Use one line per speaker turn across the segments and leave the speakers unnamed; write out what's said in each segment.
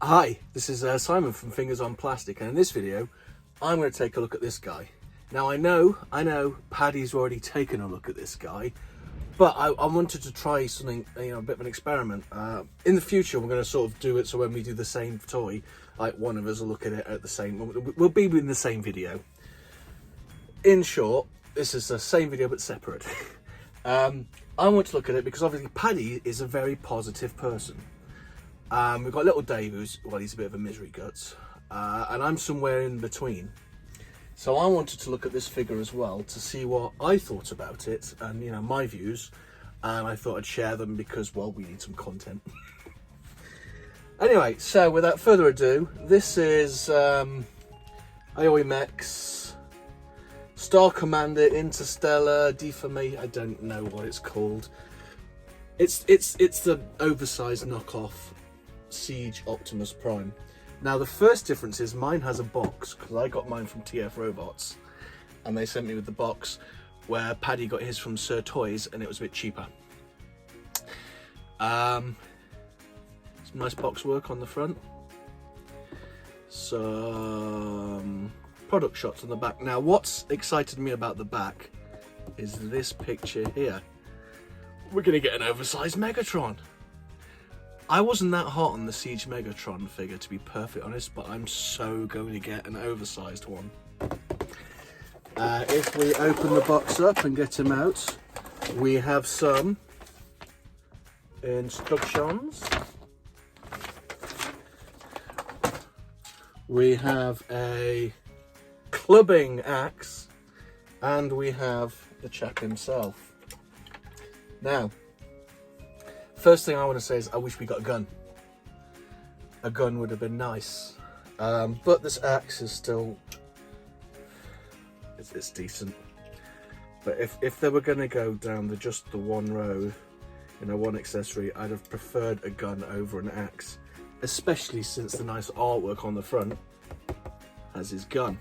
Hi, this is Simon from Fingers on Plastic, and in this video I'm going to take a look at this guy. Now I know Paddy's already taken a look at this guy, but I wanted to try something, a bit of an experiment. In the future we're going to sort of do it so when we do the same toy, like one of us will look at it at the same, we'll be in the same video. In short, this is the same video but separate. I want to look at it because obviously Paddy is a very positive person. We've got little Dave, he's a bit of a misery guts, and I'm somewhere in between. So I wanted to look at this figure as well to see what I thought about it and, my views. And I thought I'd share them because, well, we need some content. Anyway, so without further ado, this is AOYI Star Commander Interstellar Defamation. I don't know what it's called. It's the oversized knockoff Siege Optimus Prime. Now the first difference is mine has a box because I got mine from TF Robots and they sent me with the box, where Paddy got his from Sir Toys and it was a bit cheaper. Some nice box work on the front, some product shots on the back. Now what's excited me about the back is this picture here. We're gonna get an oversized Megatron. I wasn't that hot on the Siege Megatron figure, to be perfectly honest, but I'm so going to get an oversized one. If we open the box up and get him out, we have some instructions. We have a clubbing axe, and we have the chap himself. Now, first thing I want to say is I wish we got a gun. A gun would have been nice. But this axe is still, it's decent. But if they were going to go down just the one road, one accessory, I'd have preferred a gun over an axe. Especially since the nice artwork on the front has his gun.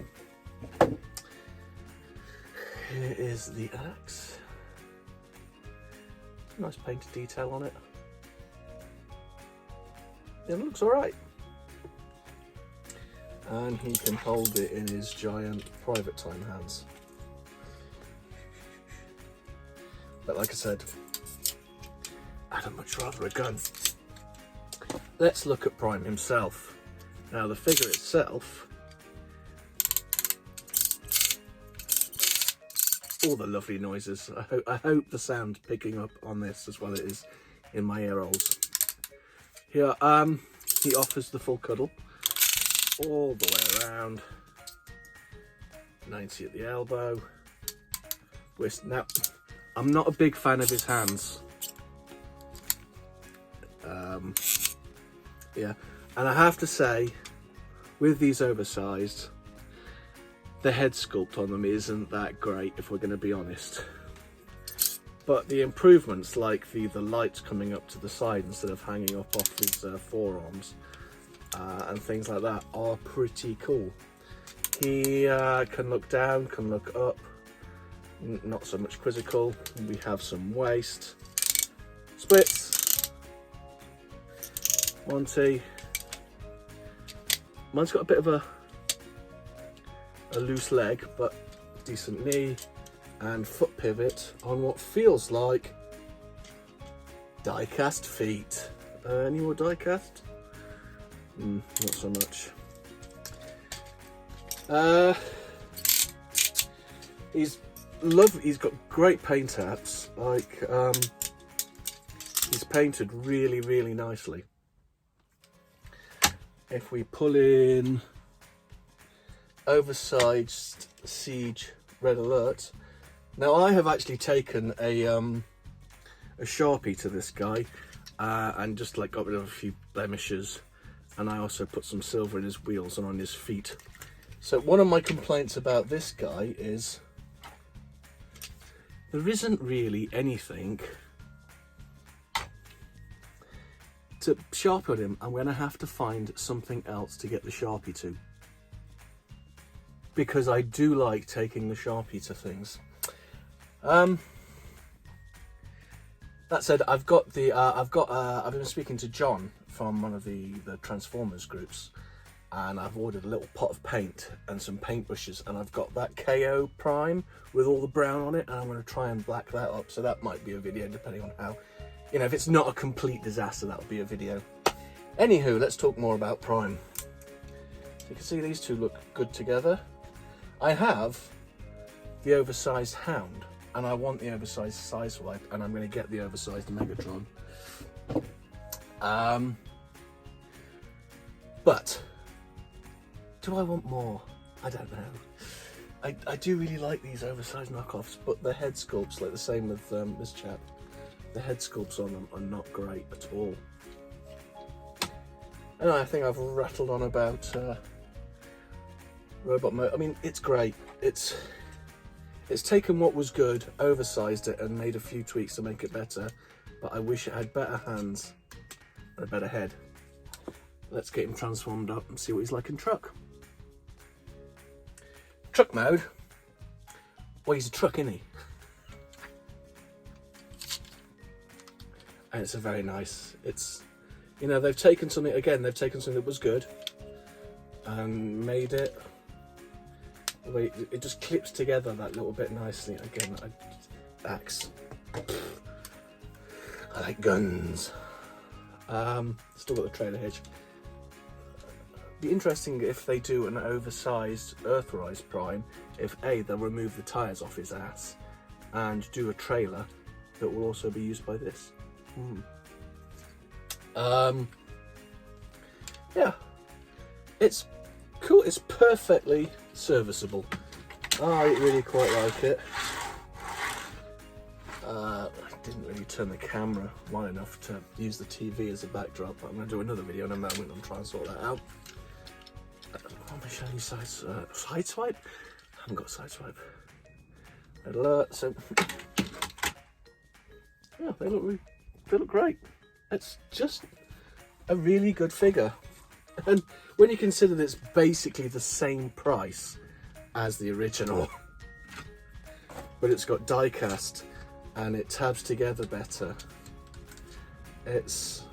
Here is the axe. Nice painted detail on it. It looks alright. And he can hold it in his giant private time hands. But like I said, I'd much rather a gun. Let's look at Prime himself. Now the figure itself, all the lovely noises. I hope the sound picking up on this as well as it is in my ear holes. Here, he offers the full cuddle all the way around. 90 at the elbow. Now, I'm not a big fan of his hands. Yeah, and I have to say, with these oversized, the head sculpt on them isn't that great, if we're going to be honest. But the improvements, like the lights coming up to the side instead of hanging up off his forearms and things like that, are pretty cool. He can look down, can look up, not so much quizzical. We have some waist, splits, Monty. Mine's got a bit of a loose leg, but decent knee and foot pivot on what feels like die-cast feet. Any more die-cast? Not so much. He's lovely. He's got great paint apps. Like he's painted really, really nicely. If we pull in oversized Siege Red Alert. Now I have actually taken a Sharpie to this guy and just got rid of a few blemishes, and I also put some silver in his wheels and on his feet. So one of my complaints about this guy is there isn't really anything to sharpen on him. I'm going to have to find something else to get the Sharpie to, because I do like taking the Sharpie to things. That said, I've been speaking to John from one of the Transformers groups, and I've ordered a little pot of paint and some paintbrushes, and I've got that KO Prime with all the brown on it, and I'm going to try and black that up. So that might be a video, depending on how, you know, if it's not a complete disaster, that'll be a video. Anywho, let's talk more about Prime. So you can see these two look good together. I have the oversized Hound, and I want the oversized Sideswipe, and I'm going to get the oversized Megatron. But do I want more? I don't know. I do really like these oversized knockoffs, but the head sculpts, like the same with this chap, the head sculpts on them are not great at all. And I think I've rattled on about robot mode. I mean, it's great. It's taken what was good, oversized it, and made a few tweaks to make it better. But I wish it had better hands and a better head. Let's get him transformed up and see what he's like in truck. Truck mode. Well, he's a truck, isn't he? And it's a very nice. It's, you know, they've taken something again. They've taken something that was good and made it. Wait, it just clips together that little bit nicely. Again, axe. I like guns. Still got the trailer hitch. Be interesting if they do an oversized Earthrise Prime. If A, they'll remove the tyres off his ass and do a trailer that will also be used by this. Yeah, it's cool. It's perfectly serviceable. I really quite like it. I didn't really turn the camera wide enough to use the TV as a backdrop, but I'm going to do another video in a moment and try and sort that out. Am I showing you Sideswipe? I haven't got Sideswipe. Alert. So yeah, they look great. It's just a really good figure, and when you consider that it's basically the same price as the original, but it's got die cast and it tabs together better. It's,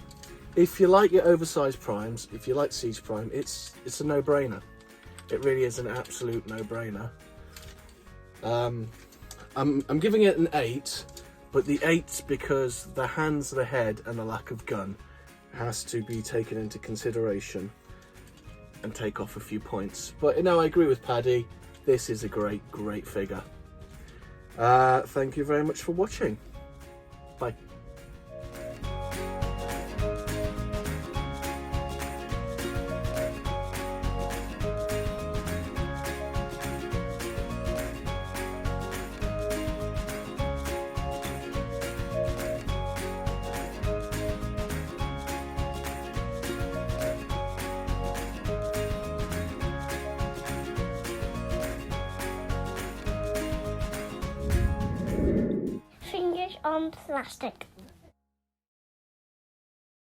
if you like your oversized primes, if you like Siege Prime, it's a no-brainer. It really is an absolute no-brainer. I'm giving it an 8, but the 8's because the hands, the head, and the lack of gun has to be taken into consideration and take off a few points. But you know, I agree with Paddy. This is a great figure. Thank you very much for watching. Bye.
Fingers on plastic.